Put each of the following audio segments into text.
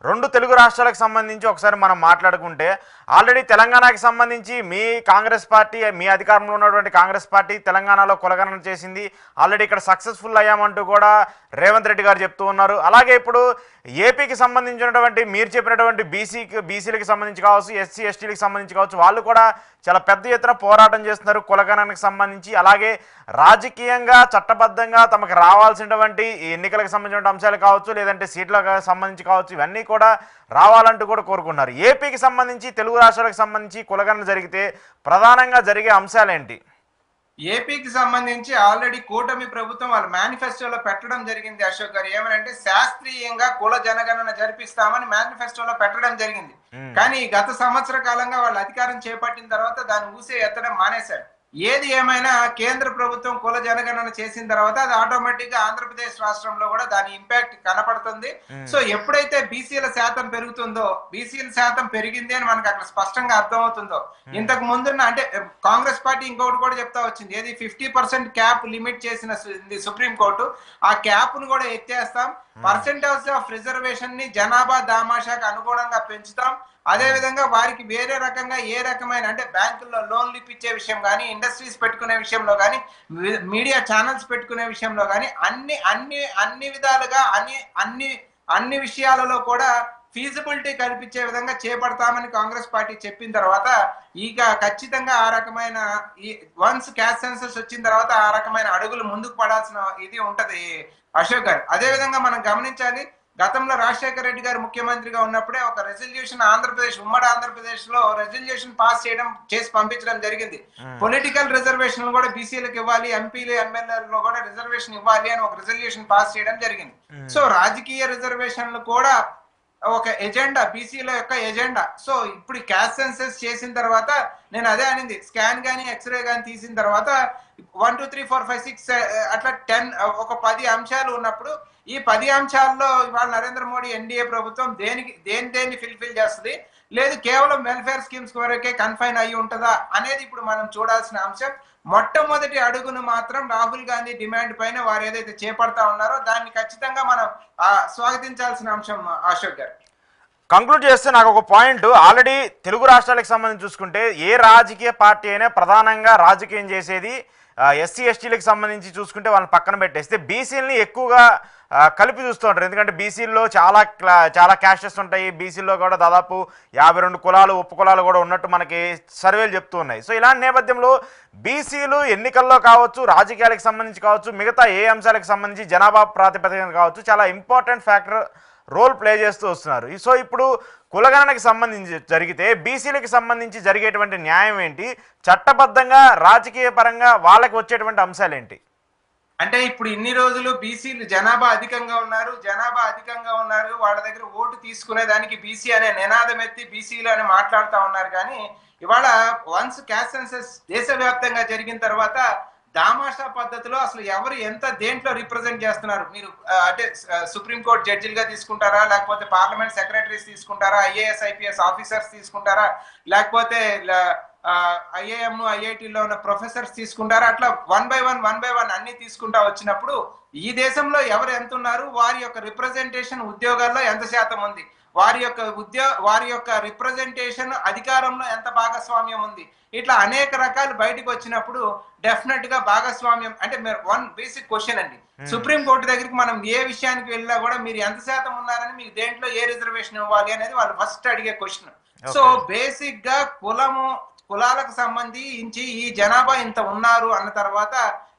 రెండు తెలుగు రాష్ట్రాలకు సంబంధించి ఒకసారి మనం మాట్లాడుకుంటే ఆల్రెడీ తెలంగాణకి సంబంధించి మీ కాంగ్రెస్ పార్టీ మీ అధికారంలో ఉన్నటువంటి కాంగ్రెస్ పార్టీ తెలంగాణలో కులగణన చేసింది. ఆల్రెడీ ఇక్కడ సక్సెస్ఫుల్ అయ్యామంటూ కూడా రేవంత్ రెడ్డి గారు చెప్తూ ఉన్నారు. అలాగే ఇప్పుడు ఏపీకి సంబంధించినటువంటి మీరు చెప్పినటువంటి బీసీలకు సంబంధించి కావచ్చు, ఎస్సీ ఎస్టీలకు సంబంధించి కావచ్చు, వాళ్ళు కూడా చాలా పెద్ద ఎత్తున పోరాటం చేస్తున్నారు కులగణనకు సంబంధించి. అలాగే రాజకీయంగా చట్టబద్ధంగా తమకు రావాల్సినటువంటి ఎన్నికలకు సంబంధించిన అంశాలు కావచ్చు, లేదంటే సీట్లకు సంబంధించి కావచ్చు, ఇవన్నీ కూడా రావాలంటూ కూడా కోరుకున్నారు. ఏపీకి సంబంధించి తెలుగు రాష్ట్రాలకు సంబంధించి కులగణన జరిగితే ప్రధానంగా జరిగే అంశాలేంటి? ఏపీకి సంబంధించి ఆల్రెడీ కూటమి ప్రభుత్వం వాళ్ళ మేనిఫెస్టోలో పెట్టడం జరిగింది అశోక్ గారు. ఏమనంటే శాస్త్రీయంగా కుల జనగణన జరిపిస్తామని మేనిఫెస్టోలో పెట్టడం జరిగింది. కానీ గత సంవత్సర కాలంగా వాళ్ళు అధికారం చేపట్టిన తర్వాత దాన్ని ఊసే ఎత్తడం మానేశారు. ఏది ఏమైనా కేంద్ర ప్రభుత్వం కుల జనగణన చేసిన తర్వాత అది ఆటోమేటిక్ గా ఆంధ్రప్రదేశ్ రాష్ట్రంలో కూడా దాని ఇంపాక్ట్ కనపడుతుంది. సో ఎప్పుడైతే బీసీల శాతం పెరుగుతుందో, బీసీల శాతం పెరిగింది అని మనకు అక్కడ స్పష్టంగా అర్థమవుతుందో, ఇంతకు ముందున్న అంటే కాంగ్రెస్ పార్టీ ఇంకొకటి కూడా చెప్తా వచ్చింది, ఏది 50% క్యాప్ లిమిట్ చేసిన సుప్రీంకోర్టు, ఆ క్యాప్ ను కూడా ఎత్తేస్తాం, పర్సెంటేజ్ ఆఫ్ రిజర్వేషన్ ని జనాభా దామాషాకు అనుగుణంగా పెంచుతాం, అదే విధంగా వారికి వేరే రకంగా ఏ రకమైన అంటే బ్యాంకుల్లో లోన్లు ఇప్పించే విషయం కానీ, ఇండస్ట్రీస్ పెట్టుకునే విషయంలో కానీ, మీడియా ఛానల్స్ పెట్టుకునే విషయంలో కానీ అన్ని విధాలుగా అన్ని విషయాలలో కూడా ఫీజిబిలిటీ కల్పించే విధంగా చేపడతామని కాంగ్రెస్ పార్టీ చెప్పిన తర్వాత ఇక ఖచ్చితంగా ఆ రకమైన వన్స్ క్యాస్ట్ సెన్సస్ వచ్చిన తర్వాత ఆ రకమైన అడుగులు ముందుకు పడాల్సిన ఇది ఉంటది అశోక్ గారు. అదే విధంగా మనం గమనించాలి, గతంలో రాజశేఖర రెడ్డి గారు ముఖ్యమంత్రిగా ఉన్నప్పుడే ఒక రెజల్యూషన్ ఉమ్మడి ఆంధ్రప్రదేశ్ లో రెజల్యూషన్ పాస్ చేసి పంపించడం జరిగింది. పొలిటికల్ రిజర్వేషన్ కూడా బీసీలకు ఇవ్వాలి, ఎంపీలు ఎమ్మెల్యేలలో కూడా రిజర్వేషన్ ఇవ్వాలి అని ఒక రెజల్యూషన్ పాస్ చేయడం జరిగింది. సో రాజకీయ రిజర్వేషన్లు కూడా ఒక ఎజెండా, బీసీల యొక్క ఎజెండా. సో ఇప్పుడు క్యాస్ట్ సెన్సస్ చేసిన తర్వాత నేను అదే అనింది, స్కాన్ గానీ ఎక్స్రే గానీ తీసిన తర్వాత 1 2 3 4 5 6 అట్లా 10 ఒక 10 అంశాలు ఉన్నప్పుడు ఈ 10 అంశాల్లో ఇవాళ నరేంద్ర మోడీ ఎన్డీఏ ప్రభుత్వం దేన్ని ఫిల్ఫిల్ చేస్తుంది, లేదు కేవలం వెల్ఫేర్ స్కీమ్స్ వరకే కన్ఫైన్ అయ్యి ఉంటుందా అనేది ఇప్పుడు మనం చూడాల్సిన అంశం. మొట్టమొదటి అడుగును మాత్రం రాహుల్ గాంధీ డిమాండ్ పైన వారు ఏదైతే చేపడతా ఉన్నారో దాన్ని ఖచ్చితంగా మనం స్వాగతించాల్సిన అంశం అశోక్ గారు. కంక్లూడ్ చేస్తే నాకు ఒక పాయింట్, ఆల్రెడీ తెలుగు రాష్ట్రాలకు సంబంధించి చూసుకుంటే ఏ రాజకీయ పార్టీ అయినా ప్రధానంగా రాజకీయం చేసేది ఎస్సీ ఎస్టీలకు సంబంధించి చూసుకుంటే వాళ్ళని పక్కన పెట్టేస్తే బీసీలని ఎక్కువగా కలిపి చూస్తూ ఉంటారు. ఎందుకంటే బీసీల్లో చాలా క్యాస్టెస్ ఉంటాయి. బీసీల్లో కూడా దాదాపు 52 కులాలు ఉప కులాలు కూడా ఉన్నట్టు మనకి సర్వేలు చెప్తూ ఉన్నాయి. సో ఇలాంటి నేపథ్యంలో బీసీలు ఎన్నికల్లో కావచ్చు, రాజకీయాలకు సంబంధించి కావచ్చు, మిగతా ఏ అంశాలకు సంబంధించి జనాభా ప్రాతిపదికన కావచ్చు చాలా ఇంపార్టెంట్ ఫ్యాక్టర్ రోల్ ప్లే చేస్తూ వస్తున్నారు. సో ఇప్పుడు కులగణనకి సంబంధించి జరిగితే బీసీలకు సంబంధించి జరిగేటువంటి న్యాయం ఏంటి, చట్టబద్ధంగా రాజకీయ పరంగా వాళ్ళకి వచ్చేటువంటి అంశాలు ఏంటి? అంటే ఇప్పుడు ఇన్ని రోజులు బీసీలు జనాభా అధికంగా ఉన్నారు, వాళ్ళ దగ్గర ఓటు తీసుకునే దానికి బీసీ అనే నినాదం ఎత్తి బీసీలు అని మాట్లాడుతూ ఉన్నారు. కానీ ఇవాళ వన్స్ క్యాస్ట్ సెన్సస్ దేశవ్యాప్తంగా జరిగిన తర్వాత దామాషా పద్ధతిలో అసలు ఎవరు ఎంత దేంట్లో రిప్రజెంట్ చేస్తున్నారు, మీరు అంటే సుప్రీంకోర్టు జడ్జిలుగా తీసుకుంటారా, లేకపోతే పార్లమెంట్ సెక్రటరీస్ తీసుకుంటారా, ఐఏఎస్ ఐపీఎస్ ఆఫీసర్స్ తీసుకుంటారా, లేకపోతే ఐఐఎం ఐఐటీలో ఉన్న ప్రొఫెసర్స్ తీసుకుంటారా, అట్లా వన్ బై వన్ అన్ని తీసుకుంటా వచ్చినప్పుడు ఈ దేశంలో ఎవరు ఎంత ఉన్నారు, వారి యొక్క రిప్రజెంటేషన్ ఉద్యోగాల్లో ఎంత శాతం ఉంది, వారి యొక్క రిప్రజెంటేషన్ అధికారంలో ఎంత భాగస్వామ్యం ఉంది, ఇట్లా అనేక రకాలు బయటకు వచ్చినప్పుడు డెఫినెట్ గా భాగస్వామ్యం అంటే వన్ బేసిక్ క్వశ్చన్ అండి. సుప్రీం కోర్టు దగ్గరికి మనం ఏ విషయానికి వెళ్ళినా కూడా మీరు ఎంత శాతం ఉన్నారని, మీకు దేంట్లో ఏ రిజర్వేషన్ ఇవ్వాలి అనేది వాళ్ళు ఫస్ట్ అడిగే క్వశ్చన్. సో బేసిక్ గా కులాలకు సంబంధించి ఈ జనాభా ఇంత ఉన్నారు అన్న తర్వాత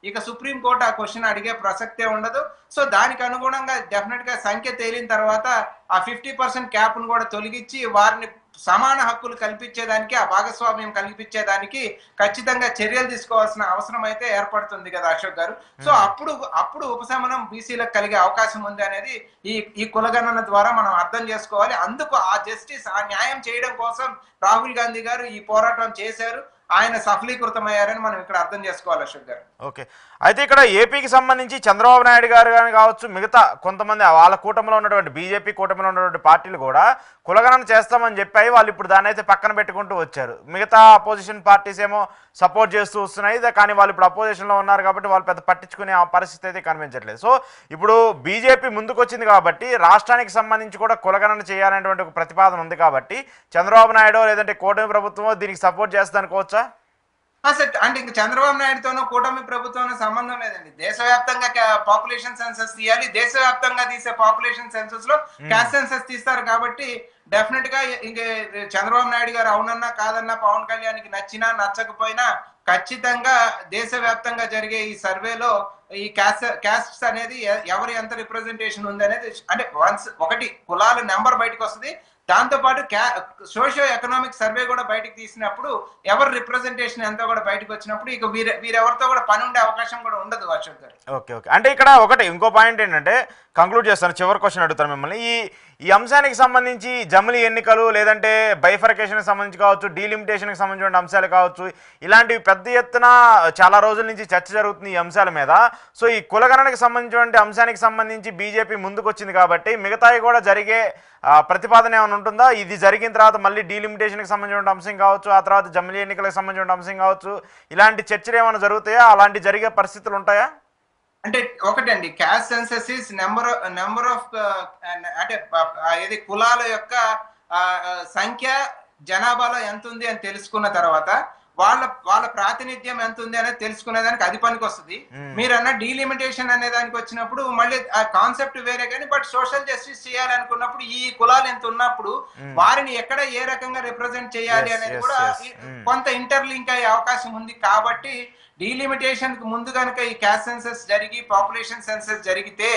ఇక సుప్రీం కోర్టు ఆ క్వశ్చన్ అడిగే ప్రసక్తే ఉండదు. సో దానికి అనుగుణంగా డెఫినెట్ గా సంఖ్య తేలిన తర్వాత ఆ 50% క్యాప్ ను కూడా తొలగించి వారిని సమాన హక్కులు కల్పించేదానికి, ఆ భాగస్వామ్యం కల్పించేదానికి ఖచ్చితంగా చర్యలు తీసుకోవాల్సిన అవసరం అయితే ఏర్పడుతుంది కదా అశోక్ గారు. సో అప్పుడు ఉపశమనం బీసీలకు కలిగే అవకాశం ఉంది అనేది ఈ కులగణన ద్వారా మనం అర్థం చేసుకోవాలి. అందుకు ఆ జస్టిస్, ఆ న్యాయం చేయడం కోసం రాహుల్ గాంధీ గారు ఈ పోరాటం చేశారు, ఆయన సఫలీకృతమయ్యారని మనం ఇక్కడ అర్థం చేసుకోవాలి అశోక్ గారు. ఓకే, అయితే ఇక్కడ ఏపీకి సంబంధించి చంద్రబాబు నాయుడు గారు కానీ కావచ్చు, మిగతా కొంతమంది వాళ్ళ కూటమిలో ఉన్నటువంటి బీజేపీ కూటమిలో ఉన్నటువంటి పార్టీలు కూడా కులగణన చేస్తామని చెప్పాయి. వాళ్ళు ఇప్పుడు దాన్ని అయితే పక్కన పెట్టుకుంటూ వచ్చారు. మిగతా అపోజిషన్ పార్టీస్ ఏమో సపోర్ట్ చేస్తూ వస్తున్నాయి, కానీ వాళ్ళు ఇప్పుడు అపోజిషన్లో ఉన్నారు కాబట్టి వాళ్ళు పెద్ద పట్టించుకునే ఆ పరిస్థితి అయితే కనిపించట్లేదు. సో ఇప్పుడు బీజేపీ ముందుకు వచ్చింది కాబట్టి రాష్ట్రానికి సంబంధించి కూడా కులగణన చేయాలనేటువంటి ఒక ప్రతిపాదన ఉంది కాబట్టి చంద్రబాబు నాయుడు లేదంటే కూటమి ప్రభుత్వం దీనికి సపోర్ట్ చేస్తుంది అనుకోవచ్చా? సార్ అంటే ఇంక చంద్రబాబు నాయుడుతోనో కూటమి ప్రభుత్వంలో సంబంధం లేదండి. దేశవ్యాప్తంగా పాపులేషన్ సెన్సస్ తీయాలి. దేశవ్యాప్తంగా తీసే పాపులేషన్ సెన్సస్ లో క్యాస్ట్ సెన్సస్ తీస్తారు కాబట్టి డెఫినెట్ గా ఇంక చంద్రబాబు నాయుడు గారు అవునన్నా కాదన్నా పవన్ కళ్యాణ్కి నచ్చినా నచ్చకపోయినా ఖచ్చితంగా దేశవ్యాప్తంగా జరిగే ఈ సర్వేలో ఈ క్యాస్ట్స్ అనేది ఎవరు ఎంత రిప్రజెంటేషన్ ఉంది అనేది అంటే ఒకటి కులాల నెంబర్ బయటకు వస్తుంది. దాంతో పాటు సోషియో ఎకనామిక్ సర్వే కూడా బయటకు తీసినప్పుడు ఎవరు రిప్రజెంటేషన్ ఎంతో కూడా బయటకు వచ్చినప్పుడు ఇక వీరెవరితో కూడా పని ఉండే అవకాశం కూడా ఉండదు అశోక్ గారు. ఓకే ఓకే అంటే ఇక్కడ ఒకటి ఇంకో పాయింట్ ఏంటంటే కంక్లూడ్ చేస్తాను, చివరి క్వశ్చన్ అడుగుతాను మిమ్మల్ని. ఈ అంశానికి సంబంధించి జమిలీ ఎన్నికలు లేదంటే బైఫర్కేషన్కి సంబంధించి కావచ్చు, డీలిమిటేషన్కి సంబంధించిన అంశాలు కావచ్చు, ఇలాంటివి పెద్ద ఎత్తున చాలా రోజుల నుంచి చర్చ జరుగుతుంది ఈ అంశాల మీద. సో ఈ కులగణనకి సంబంధించినటువంటి అంశానికి సంబంధించి బీజేపీ ముందుకు వచ్చింది కాబట్టి మిగతాయి కూడా జరిగే ప్రతిపాదన ఏమైనా ఉంటుందా? ఇది జరిగిన తర్వాత మళ్ళీ డీలిమిటేషన్కి సంబంధించిన అంశం కావచ్చు, ఆ తర్వాత జమిలీ ఎన్నికలకు సంబంధించిన అంశం కావచ్చు, ఇలాంటి చర్చలు ఏమైనా జరుగుతాయా? అలాంటి జరిగే పరిస్థితులు ఉంటాయా? అంటే ఒకటండి, caste census is number of అంటే ఏది కులాల యొక్క సంఖ్య జనాభాలో ఎంత ఉంది అని తెలుసుకున్న తర్వాత వాళ్ళ ప్రాతినిధ్యం ఎంత ఉంది అనేది తెలుసుకునే దానికి అది పనికి వస్తుంది. మీరు అన్న డీలిమిటేషన్ అనే దానికి వచ్చినప్పుడు మళ్ళీ ఆ కాన్సెప్ట్ వేరే కానీ బట్ సోషల్ జస్టిస్ చేయాలనుకున్నప్పుడు ఈ కులాలు ఎంత ఉన్నప్పుడు వారిని ఎక్కడ ఏ రకంగా రిప్రజెంట్ చేయాలి అనేది కూడా కొంత ఇంటర్లింక్ అయ్యే అవకాశం ఉంది. కాబట్టి డీలిమిటేషన్ కు ముందు కనుక ఈ క్యాస్ట్ సెన్సస్ జరిగి పాపులేషన్ సెన్సస్ జరిగితే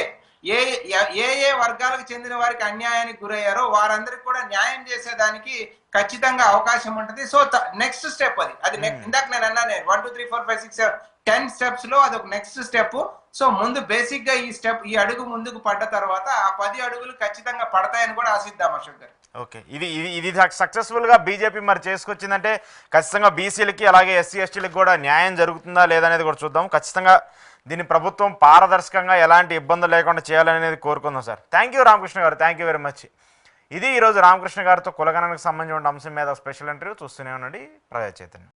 ఏ వర్గాలకు చెందిన వారికి అన్యాయానికి గురయ్యారో వారందరికి కూడా న్యాయం చేసేదానికి ఖచ్చితంగా అవకాశం ఉంటుంది. సో నెక్స్ట్ స్టెప్ అది ఇందాక నేను అన్నాను 1 2 3 4 5 6 7 10 స్టెప్స్ లో అది ఒక నెక్స్ట్ స్టెప్. సో ముందు బేసిక్ గా ఈ అడుగు ముందుకు పడ్డ తర్వాత ఆ 10 అడుగులు ఖచ్చితంగా పడతాయని కూడా ఆశిద్దాం అశోక్ గారు. ఓకే, ఇది సక్సెస్ఫుల్గా బీజేపీ మరి చేసుకొచ్చిందంటే ఖచ్చితంగా బీసీలకి అలాగే ఎస్సీ ఎస్టీలకు కూడా న్యాయం జరుగుతుందా లేదనేది కూడా చూద్దాం. ఖచ్చితంగా దీన్ని ప్రభుత్వం పారదర్శకంగా ఎలాంటి ఇబ్బందులు లేకుండా చేయాలనేది కోరుకుందాం సార్. థ్యాంక్ యూ రామకృష్ణ గారు, థ్యాంక్ యూ వెరీ మచ్. ఇది ఈరోజు రామకృష్ణ గారితో కులగణనకు సంబంధించిన అంశం మీద స్పెషల్ ఇంటర్వ్యూ. చూస్తూనే ఉండండి ప్రజా చైతన్యం.